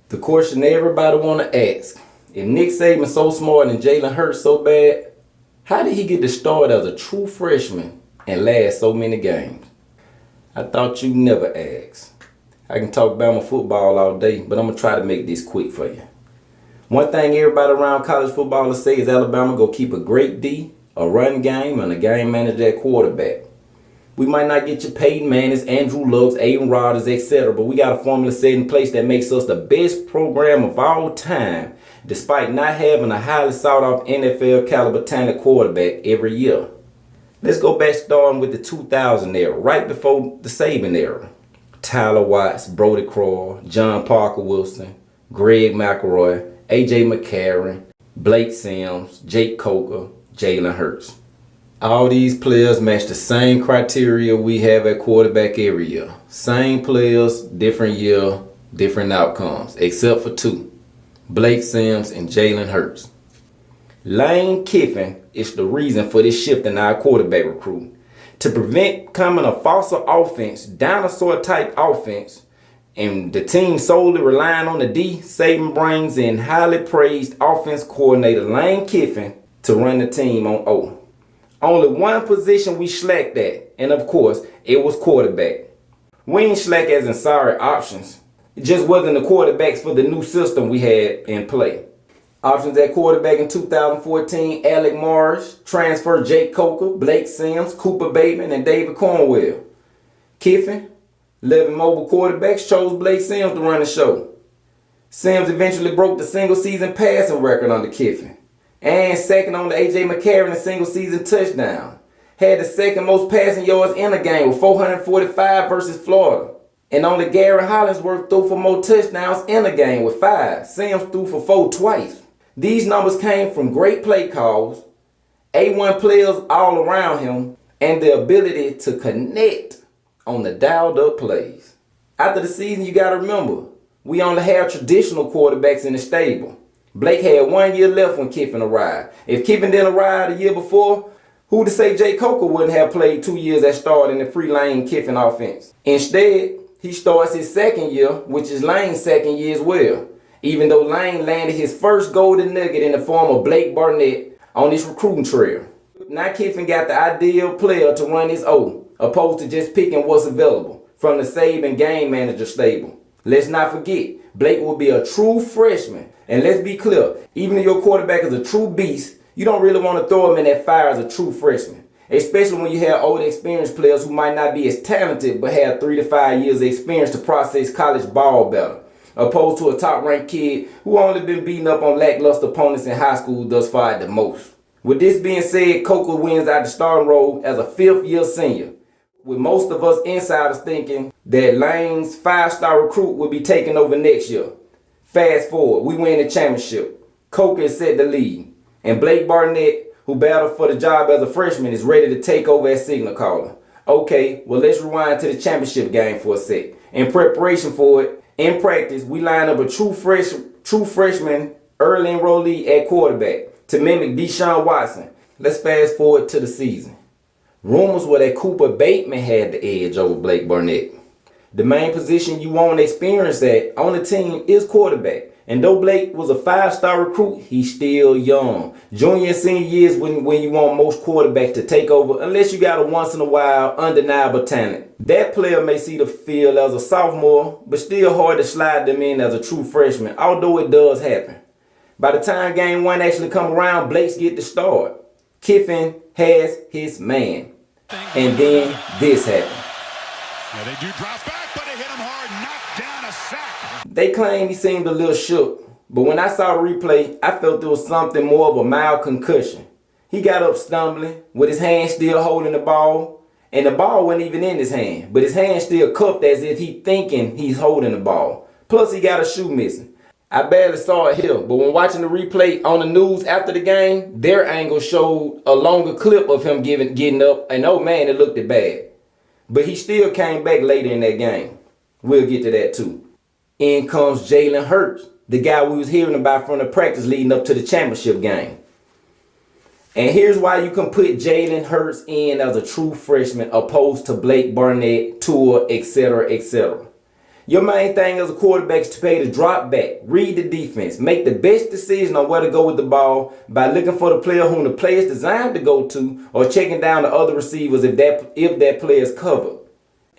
The question everybody want to ask, if Nick Saban's so smart and Jalen Hurts so bad, how did he get the start as a true freshman and last so many games? I thought you'd never ask. I can talk Bama football all day, but I'm going to try to make this quick for you. One thing everybody around college football will say is Alabama go keep a great D, a run game, and a game manager at quarterback. We might not get your Peyton Mannings, Andrew Lucks, Aaron Rodgers, etc., but we got a formula set in place that makes us the best program of all time, despite not having a highly sought-after NFL caliber talented quarterback every year. Let's go back starting with the 2000 era, right before the Saban era. Tyler Watts, Brody Croyle, John Parker Wilson, Greg McElroy, A.J. McCarron, Blake Sims, Jake Coker, Jalen Hurts. All these players match the same criteria we have at quarterback every year. Same players, different year, different outcomes, except for two, Blake Sims and Jalen Hurts. Lane Kiffin is the reason for this shift in our quarterback recruiting. To prevent becoming a fossil offense, dinosaur type offense, and the team solely relying on the D, Saban brings in highly praised offense coordinator Lane Kiffin to run the team on O. Only one position we slacked at, and of course, it was quarterback. We ain't slack as in sorry options. It just wasn't the quarterbacks for the new system we had in play. Options at quarterback in 2014, Alec Morris, transfer Jake Coker, Blake Sims, Cooper Bateman, and David Cornwell. Kiffin, 11 mobile quarterbacks, chose Blake Sims to run the show. Sims eventually broke the single season passing record under Kiffin. And second on the A.J. McCarron in single season touchdown. Had the second most passing yards in a game with 445 versus Florida. And only Gary Hollingsworth threw for more touchdowns in a game with 5. Sims threw for 4 twice. These numbers came from great play calls, A1 players all around him, and the ability to connect on the dialed up plays. After the season, you got to remember, we only have traditional quarterbacks in the stable. Blake had 1 year left when Kiffin arrived. If Kiffin didn't arrive the year before, who to say Jay Coker wouldn't have played 2 years at start in the pre-Lane Kiffin offense? Instead, he starts his second year, which is Lane's second year as well, even though Lane landed his first golden nugget in the form of Blake Barnette on his recruiting trail. Now Kiffin got the ideal player to run his O, opposed to just picking what's available from the Saban game manager stable. Let's not forget, Blake will be a true freshman. And let's be clear, even if your quarterback is a true beast, you don't really want to throw him in that fire as a true freshman. Especially when you have old experienced players who might not be as talented but have 3 to 5 years of experience to process college ball better, opposed to a top-ranked kid who only been beating up on lackluster opponents in high school thus far at the most. With this being said, Coker wins out the starting role as a 5th-year senior, with most of us insiders thinking that Lane's 5-star recruit will be taking over next year. Fast forward, we win the championship. Coker is set to lead. And Blake Barnette, who battled for the job as a freshman, is ready to take over as signal caller. Okay, well let's rewind to the championship game for a sec. In preparation for it, in practice, we line up a true freshman early enrollee at quarterback to mimic Deshaun Watson. Let's fast forward to the season. Rumors were that Cooper Bateman had the edge over Blake Barnette. The main position you want experience at on the team is quarterback. And though Blake was a 5-star recruit, he's still young. Junior and senior years when you want most quarterbacks to take over, unless you got a once-in-a-while undeniable talent. That player may see the field as a sophomore, but still hard to slide them in as a true freshman, although it does happen. By the time game 1 actually come around, Blake's get the start. Kiffin has his man. And then this happened. Yeah, they do drop back, but they hit him hard, knocked down a sack. They claim he seemed a little shook, but when I saw the replay, I felt there was something more of a mild concussion. He got up stumbling, with his hand still holding the ball, and the ball wasn't even in his hand, but his hand still cupped as if he thinking he's holding the ball. Plus he got a shoe missing. I barely saw it here, but when watching the replay on the news after the game, their angle showed a longer clip of him getting up, and oh man, it looked bad. But he still came back later in that game. We'll get to that too. In comes Jalen Hurts, the guy we was hearing about from the practice leading up to the championship game. And here's why you can put Jalen Hurts in as a true freshman opposed to Blake Barnette, Tua, etc., etc. Your main thing as a quarterback is to pay the drop back, read the defense, make the best decision on where to go with the ball by looking for the player whom the play is designed to go to, or checking down the other receivers if that player is covered,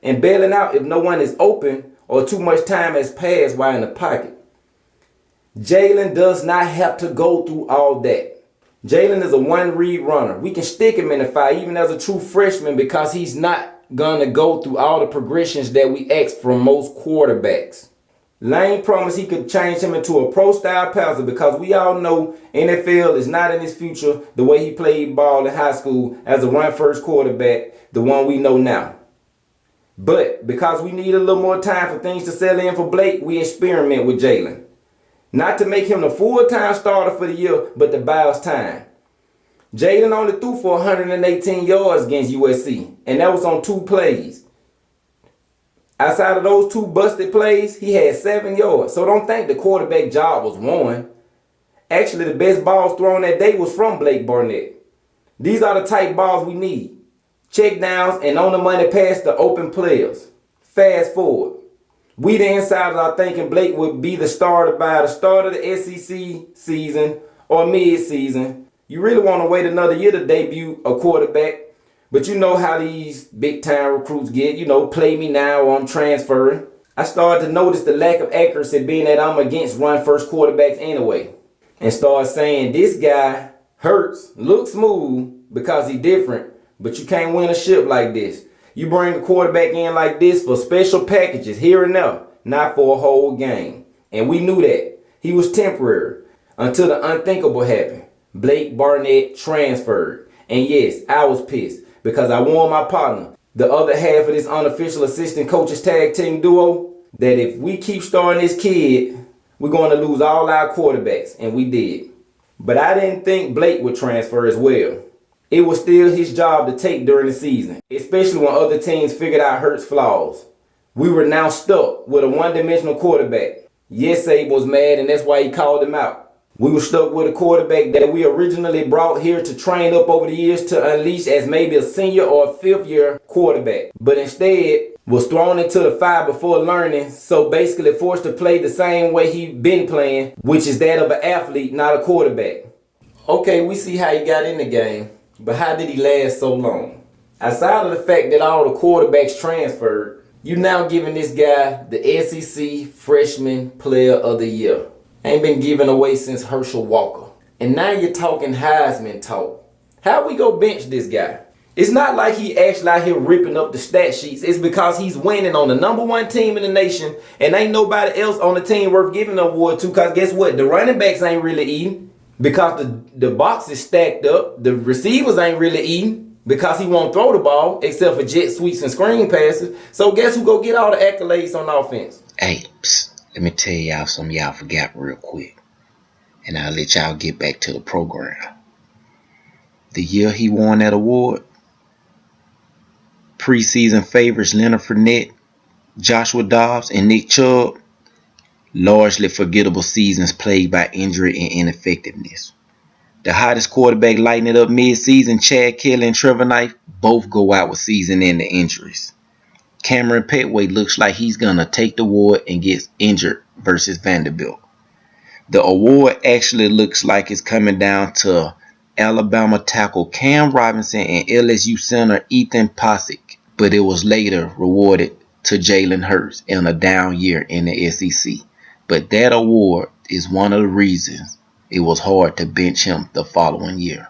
and bailing out if no one is open or too much time has passed while in the pocket. Jalen does not have to go through all that. Jalen is a one-read runner. We can stick him in the fire even as a true freshman because he's not going to go through all the progressions that we ask from most quarterbacks. Lane promised he could change him into a pro-style passer because we all know NFL is not in his future the way he played ball in high school as a run-first quarterback, the one we know now. But because we need a little more time for things to settle in for Blake, we experiment with Jalen. Not to make him the full-time starter for the year, but to buy us time. Jalen only threw for 118 yards against USC, and that was on 2 plays. Outside of those 2 busted plays, he had 7 yards. So don't think the quarterback job was won. Actually, the best balls thrown that day was from Blake Barnette. These are the type balls we need. Check downs and on the money pass to open players. Fast forward. We the insiders are thinking Blake would be the starter by the start of the SEC season or mid-season. You really want to wait another year to debut a quarterback, but you know how these big-time recruits get, play me now or I'm transferring. I started to notice the lack of accuracy being that I'm against run-first quarterbacks anyway, and started saying this guy, Hurts, looks smooth because he's different, but you can't win a ship like this. You bring a quarterback in like this for special packages here and there, not for a whole game. And we knew that. He was temporary until the unthinkable happened. Blake Barnette transferred. And yes, I was pissed because I warned my partner, the other half of this unofficial assistant coaches tag team duo, that if we keep starting this kid, we're going to lose all our quarterbacks. And we did. But I didn't think Blake would transfer as well. It was still his job to take during the season, especially when other teams figured out Hurts' flaws. We were now stuck with a one-dimensional quarterback. Yes, Abe was mad, and that's why he called him out. We were stuck with a quarterback that we originally brought here to train up over the years to unleash as maybe a senior or a fifth-year quarterback, but instead was thrown into the fire before learning, so basically forced to play the same way he'd been playing, which is that of an athlete, not a quarterback. Okay, we see how he got in the game. But how did he last so long? Outside of the fact that all the quarterbacks transferred, you're now giving this guy the SEC Freshman Player of the Year. Ain't been given away since Herschel Walker. And now you're talking Heisman talk. How we go bench this guy? It's not like he actually out here ripping up the stat sheets. It's because he's winning on the #1 team in the nation, and ain't nobody else on the team worth giving an award to, because guess what? The running backs ain't really eating. Because the box is stacked up, the receivers ain't really eating because he won't throw the ball except for jet sweeps and screen passes. So guess who go get all the accolades on offense? Hey, let me tell y'all something y'all forgot real quick, and I'll let y'all get back to the program. The year he won that award, preseason favorites Leonard Fournette, Joshua Dobbs, and Nick Chubb, largely forgettable seasons plagued by injury and ineffectiveness. The hottest quarterback lighting it up mid-season, Chad Kelly and Trevor Knight, both go out with season-ending injuries. Cameron Petway looks like he's going to take the award and gets injured versus Vanderbilt. The award actually looks like it's coming down to Alabama tackle Cam Robinson and LSU center Ethan Posick, but it was later rewarded to Jalen Hurts in a down year in the SEC. But that award is one of the reasons it was hard to bench him the following year.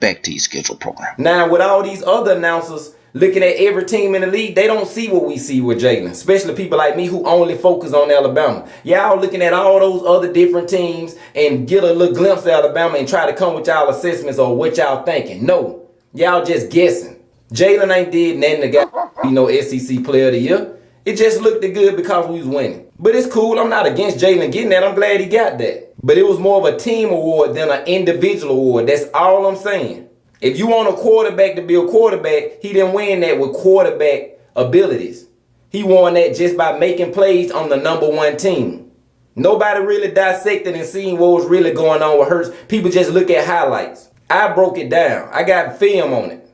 Back to your scheduled program. Now, with all these other announcers looking at every team in the league, they don't see what we see with Jalen. Especially people like me who only focus on Alabama. Y'all looking at all those other different teams and get a little glimpse of Alabama and try to come with y'all assessments or what y'all thinking. No, y'all just guessing. Jalen ain't did nothing to get SEC Player of the Year. It just looked good because we was winning. But it's cool. I'm not against Jalen getting that. I'm glad he got that. But it was more of a team award than an individual award. That's all I'm saying. If you want a quarterback to be a quarterback, he didn't win that with quarterback abilities. He won that just by making plays on the #1 team. Nobody really dissected and seen what was really going on with Hurts. People just look at highlights. I broke it down. I got film on it.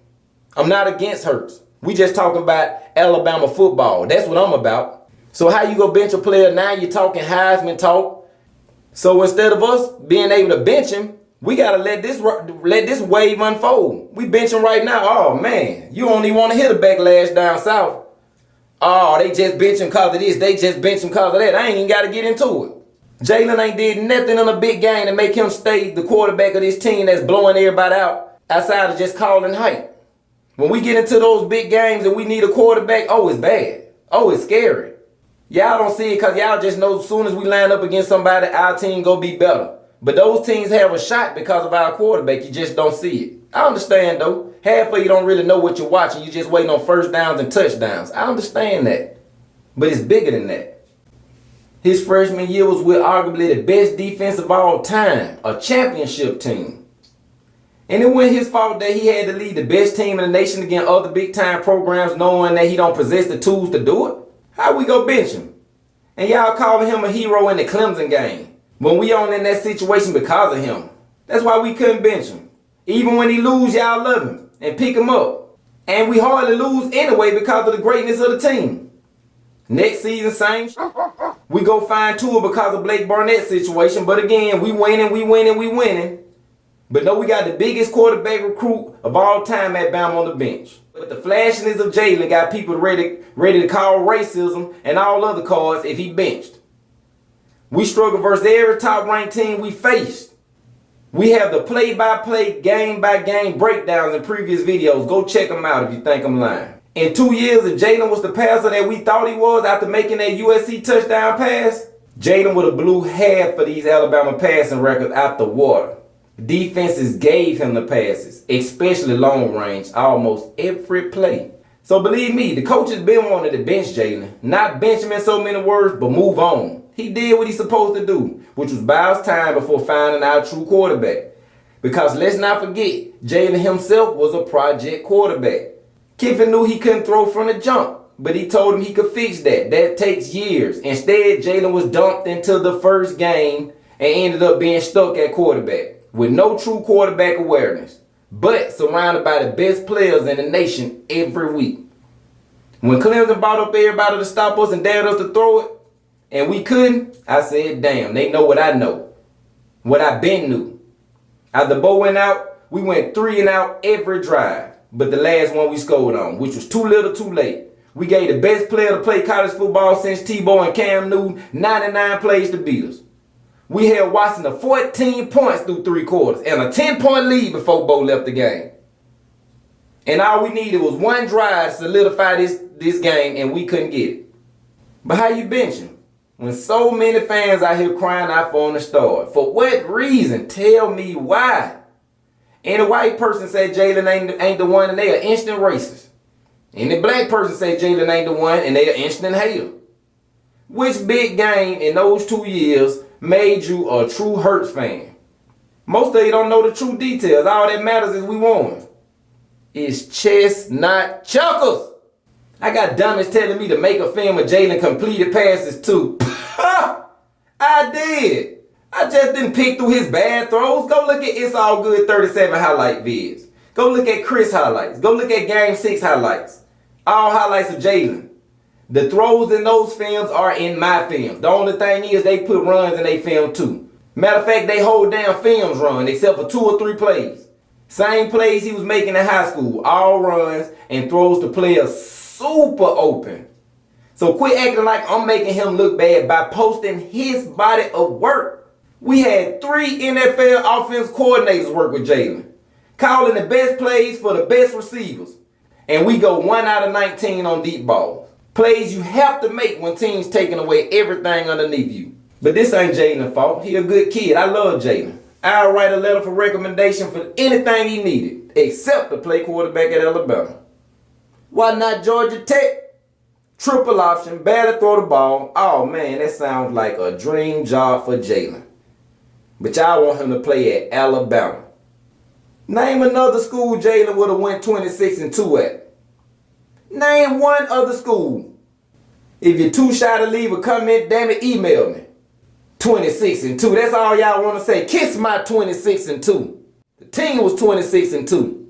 I'm not against Hurts. We just talking about Alabama football. That's what I'm about. So how you go bench a player? Now you're talking Heisman talk. So instead of us being able to bench him, we gotta let this wave unfold. We bench him right now. Oh man, you don't even want to hit a backlash down south. Oh, they just bench him because of this. They just bench him because of that. I ain't even got to get into it. Jalen ain't did nothing in a big game to make him stay the quarterback of this team that's blowing everybody out outside of just calling hype. When we get into those big games and we need a quarterback, oh, it's bad. Oh, it's scary. Y'all don't see it because y'all just know as soon as we line up against somebody, our team go be better. But those teams have a shot because of our quarterback. You just don't see it. I understand, though. Half of you don't really know what you're watching. You just waiting on first downs and touchdowns. I understand that. But it's bigger than that. His freshman year was with arguably the best defense of all time, a championship team. And it wasn't his fault that he had to lead the best team in the nation against other big-time programs knowing that he don't possess the tools to do it. How we go bench him? And y'all calling him a hero in the Clemson game when we on in that situation because of him. That's why we couldn't bench him. Even when he lose, y'all love him and pick him up. And we hardly lose anyway because of the greatness of the team. Next season, same. We go find Tua because of Blake Barnette situation. But again, we winning. But no, we got the biggest quarterback recruit of all time at Bama on the bench. But the flashiness of Jalen got people ready to call racism and all other cards if he benched. We struggle versus every top-ranked team we faced. We have the play-by-play, game-by-game breakdowns in previous videos. Go check them out if you think I'm lying. In 2 years, if Jalen was the passer that we thought he was after making that USC touchdown pass, Jalen would have blew half of these Alabama passing records out the water. Defenses gave him the passes, especially long range, almost every play. So believe me, the coach has been wanting to bench Jalen. Not bench him in so many words, but move on. He did what he's supposed to do, which was buy his time before finding our true quarterback. Because let's not forget, Jalen himself was a project quarterback. Kiffin knew he couldn't throw from the jump, but he told him he could fix that. That takes years. Instead, Jalen was dumped into the first game and ended up being stuck at quarterback with no true quarterback awareness, but surrounded by the best players in the nation every week. When Clemson brought up everybody to stop us and dared us to throw it, and we couldn't, I said, damn, they know what I know. What I been knew. After Bo went out, we went 3 and out every drive. But the last one we scored on, which was too little too late. We gave the best player to play college football since Tebow and Cam Newton 99 plays to beat us. We held Washington to 14 points through 3 quarters and a 10-point lead before Bo left the game. And all we needed was one drive to solidify this game, and we couldn't get it. But how you bench him? When so many fans out here crying out for him to start. For what reason? Tell me why. Any white person say Jalen ain't the one and they are instant racist. Any black person say Jalen ain't the one and they are instant hater. Which big game in those 2 years made you a true Hurts fan? Most of you don't know the true details. All that matters is we won. It's chess, not chuckles. I got dummies telling me to make a film of Jalen completed passes too. I did. I just didn't pick through his bad throws. Go look at It's All Good 37 highlight vids. Go look at Chris highlights. Go look at Game 6 highlights. All highlights of Jalen. The throws in those films are in my films. The only thing is they put runs in their film too. Matter of fact, they hold down films run except for 2 or 3 plays. Same plays he was making in high school. All runs and throws to players super open. So quit acting like I'm making him look bad by posting his body of work. We had 3 NFL offense coordinators work with Jalen, calling the best plays for the best receivers. And we go 1 out of 19 on deep balls. Plays you have to make when teams taking away everything underneath you. But this ain't Jalen's fault. He a good kid. I love Jalen. I'll write a letter for recommendation for anything he needed, except to play quarterback at Alabama. Why not Georgia Tech? Triple option, better throw the ball. Oh man, that sounds like a dream job for Jalen. But y'all want him to play at Alabama. Name another school Jalen would have went 26-2 at. Name one other school. If you're too shy to leave a comment, damn it, email me. 26-2. That's all y'all want to say. Kiss my 26-2. The team was 26-2.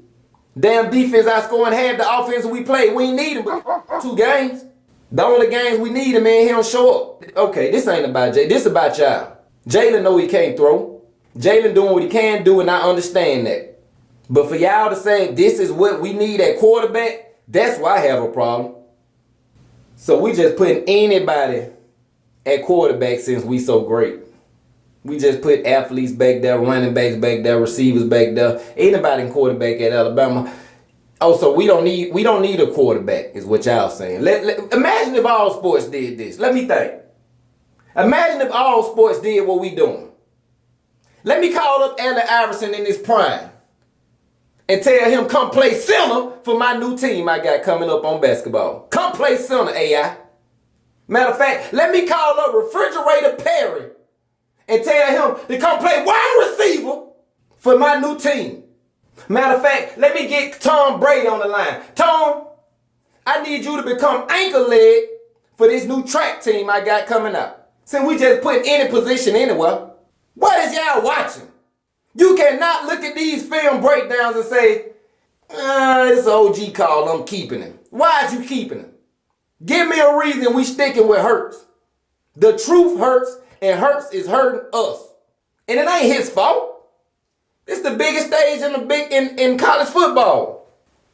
Damn defense outscoring half the offense we played. We ain't need them but 2 games. The only games we need him in, he don't show up. Okay, this ain't about Jay. This about y'all. Jalen know he can't throw. Jalen doing what he can do, and I understand that. But for y'all to say this is what we need at quarterback, that's why I have a problem. So we just putting anybody at quarterback since we so great. We just put athletes back there, running backs back there, receivers back there. Anybody in quarterback at Alabama. Oh, so we don't need a quarterback, is what y'all saying. Imagine if all sports did this. Let me think. Imagine if all sports did what we doing. Let me call up Allen Iverson in his prime and tell him come play center for my new team I got coming up on basketball. Come play center, AI. Matter of fact, let me call up Refrigerator Perry and tell him to come play wide receiver for my new team. Matter of fact, let me get Tom Brady on the line. Tom, I need you to become anchor leg for this new track team I got coming up. Since we just put any position anywhere, what is y'all watching? You cannot look at these film breakdowns and say, this OG call, I'm keeping him. Why is you keeping him? Give me a reason we sticking with Hurts. The truth hurts, and Hurts is hurting us. And it ain't his fault. It's the biggest stage in college football.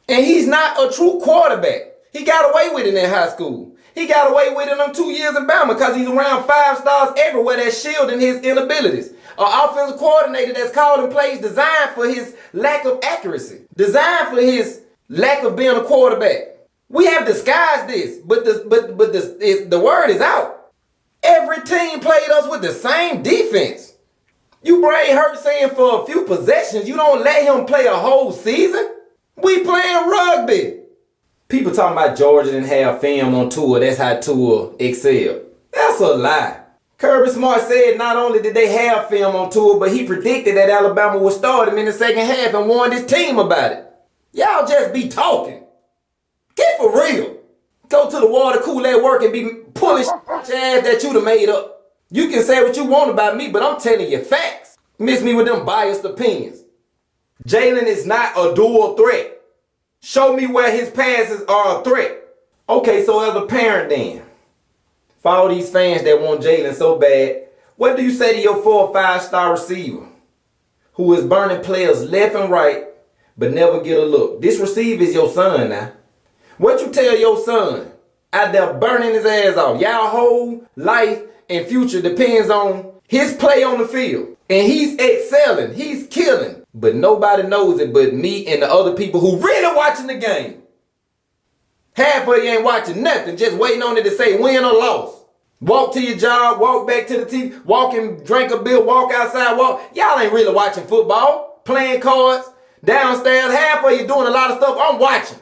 And he's not a true quarterback. He got away with it in high school. He got away with it in them 2 years in Bama because he's around 5 stars everywhere that's shielding his inabilities. An offensive coordinator that's calling plays designed for his lack of accuracy. Designed for his lack of being a quarterback. We have disguised this, but the word is out. Every team played us with the same defense. You bring Hurts in for a few possessions. You don't let him play a whole season. We playing rugby. People talking about Georgia didn't have film on Tua. That's how Tua excelled. That's a lie. Kirby Smart said not only did they have film on Tua, but he predicted that Alabama would start him in the second half and warned his team about it. Y'all just be talking. Get for real. Go to the water cooler at work and be pulling ass that you done made up. You can say what you want about me, but I'm telling you facts. Miss me with them biased opinions. Jalen is not a dual threat. Show me where his passes are a threat. Okay, so as a parent then, for all these fans that want Jalen so bad, what do you say to your 4 or 5 star receiver who is burning players left and right but never get a look? This receiver is your son now. What you tell your son out there burning his ass off? Y'all whole life and future depends on his play on the field. And he's excelling. He's killing. But nobody knows it but me and the other people who really watching the game. Half of you ain't watching nothing, just waiting on it to say win or loss. Walk to your job, walk back to the TV, walk and drink a beer, walk outside, walk. Y'all ain't really watching football, playing cards, downstairs. Half of you doing a lot of stuff I'm watching.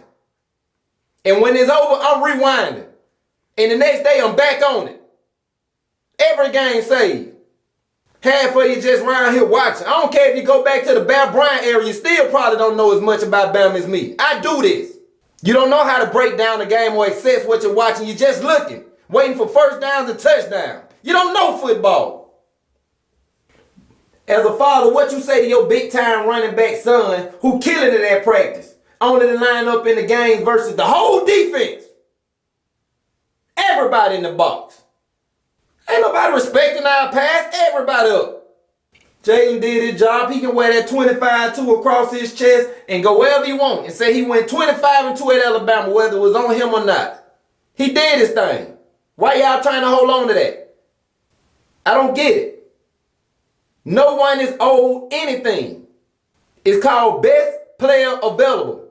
And when it's over, I'm rewinding. And the next day, I'm back on it. Every game saved. Half of you just around here watching. I don't care if you go back to the Bear Bryant area, you still probably don't know as much about Bama as me. I do this. You don't know how to break down the game or assess what you're watching. You're just looking, waiting for first downs and touchdowns. You don't know football. As a father, what you say to your big-time running back son who killing it at practice, only to line up in the game versus the whole defense? Everybody in the box. Ain't nobody respecting our pass. Everybody up. Jalen did his job. He can wear that 25-2 across his chest and go wherever he want and say he went 25-2 at Alabama, whether it was on him or not. He did his thing. Why y'all trying to hold on to that? I don't get it. No one is owed anything. It's called best player available.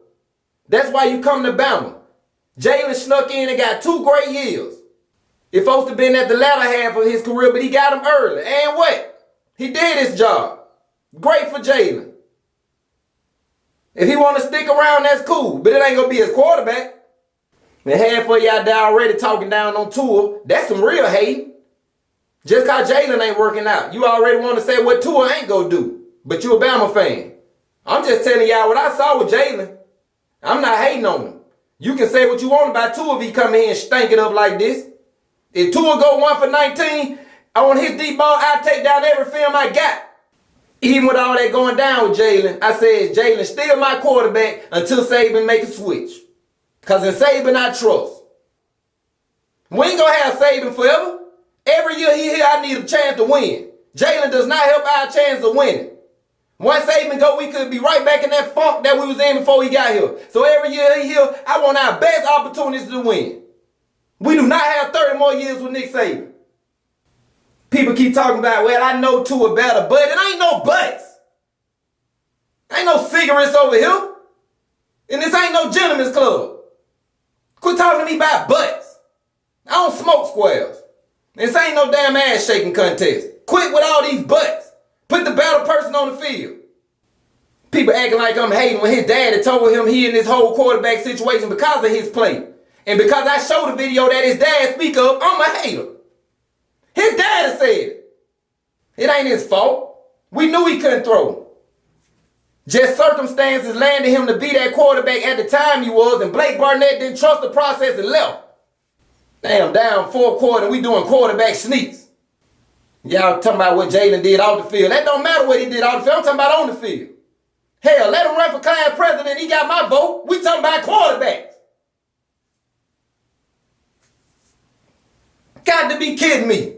That's why you come to Bama. Jalen snuck in and got 2 great years. He's supposed to have been at the latter half of his career, but he got him early. And what? He did his job. Great for Jalen. If he want to stick around, that's cool. But it ain't going to be his quarterback. And half of y'all there already talking down on Tua. That's some real hate. Just because Jalen ain't working out. You already want to say what Tua ain't going to do. But you a Bama fan. I'm just telling y'all what I saw with Jalen. I'm not hating on him. You can say what you want about Tua if he come in here and stank it up like this. If Tua go 1 for 19 on his deep ball, I'll take down every film I got. Even with all that going down with Jalen, I said Jalen still my quarterback until Saban make a switch. Because in Saban I trust. We ain't gonna have Saban forever. Every year he here, I need a chance to win. Jalen does not help our chance of winning. Once Saban go, we could be right back in that funk that we was in before he got here. So every year he here, I want our best opportunities to win. We do not have 30 more years with Nick Saban. People keep talking about, well, I know Tua better, but it ain't no buts. Ain't no cigarettes over here. And this ain't no gentleman's club. Quit talking to me about butts. I don't smoke squares. This ain't no damn ass shaking contest. Quit with all these butts. Put the better person on the field. People acting like I'm hating when his daddy told him he in this whole quarterback situation because of his play. And because I showed a video that his dad speak of, I'm a hater. His daddy said it. It ain't his fault. We knew he couldn't throw. Just circumstances landed him to be that quarterback at the time he was, and Blake Barnette didn't trust the process and left. Damn, down 4 quarters, we doing quarterback sneaks. Y'all talking about what Jalen did off the field. That don't matter what he did off the field. I'm talking about on the field. Hell, let him run for class president. He got my vote. We talking about quarterbacks. Got to be kidding me.